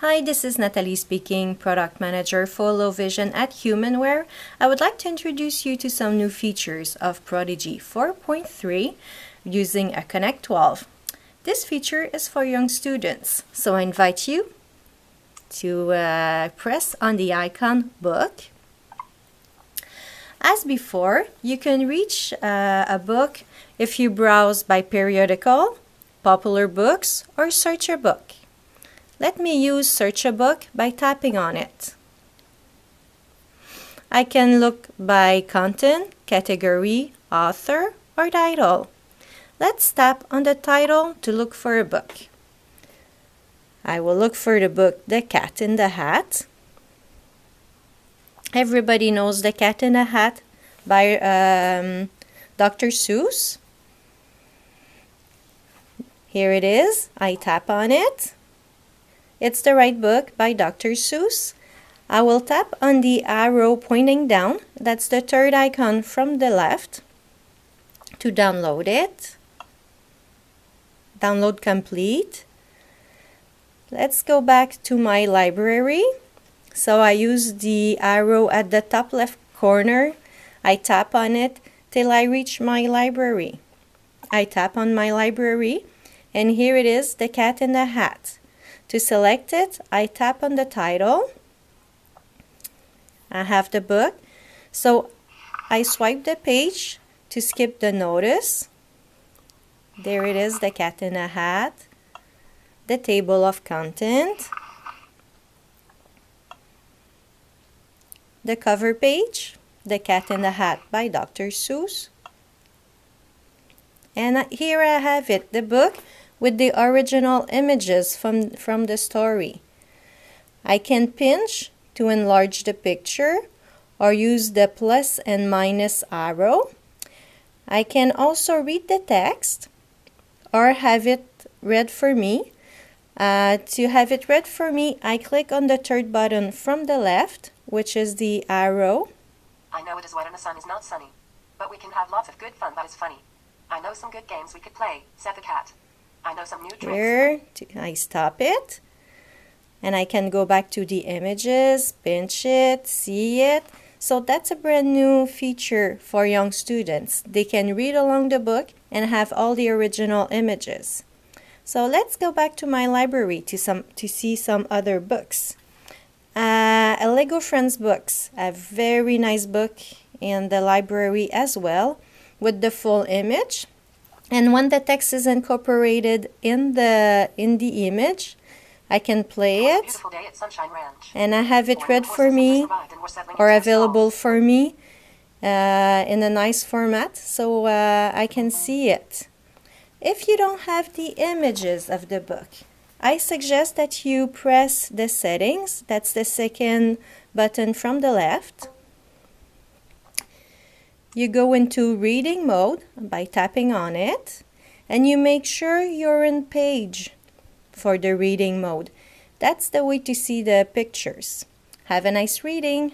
Hi, this is Natalie speaking, Product Manager for Low Vision at Humanware. I would like to introduce you to some new features of Prodigy 4.3 using a Connect 12. This feature is for young students, so I invite you to press on the icon Book. As before, you can reach a book if you browse by periodical, popular books, or search a book. Let me use Search a Book by tapping on it. I can look by content, category, author, or title. Let's tap on the title to look for a book. I will look for the book The Cat in the Hat. Everybody knows The Cat in the Hat by Dr. Seuss. Here it is. I tap on it. It's the right book by Dr. Seuss. I will tap on the arrow pointing down. That's the third icon from the left to download it. Download complete. Let's go back to my library. So I use the arrow at the top left corner. I tap on it till I reach my library. I tap on my library and here it is, The Cat in the Hat. To select it, I tap on the title. I have the book. So I swipe the page to skip the notice. There it is, The Cat in the Hat. The table of content. The cover page, The Cat in the Hat by Dr. Seuss. And here I have it, the book with the original images from the story. I can pinch to enlarge the picture or use the plus and minus arrow. I can also read the text or have it read for me. To have it read for me, I click on the third button from the left, which is the arrow. I know it is wet and the sun is not sunny, but we can have lots of good fun that is funny. I know some good games we could play, said the cat. I know some new tricks. Here, I stop it. And I can go back to the images, pinch it, see it. So that's a brand new feature for young students. They can read along the book and have all the original images. So let's go back to my library to see some other books. A Lego Friends books, a very nice book in the library as well with the full image. And when the text is incorporated in the image, I can play it. And I have it read for me or available for me in a nice format so I can see it. If you don't have the images of the book, I suggest that you press the settings. That's the second button from the left. You go into reading mode by tapping on it, and you make sure you're in page for the reading mode. That's the way to see the pictures. Have a nice reading.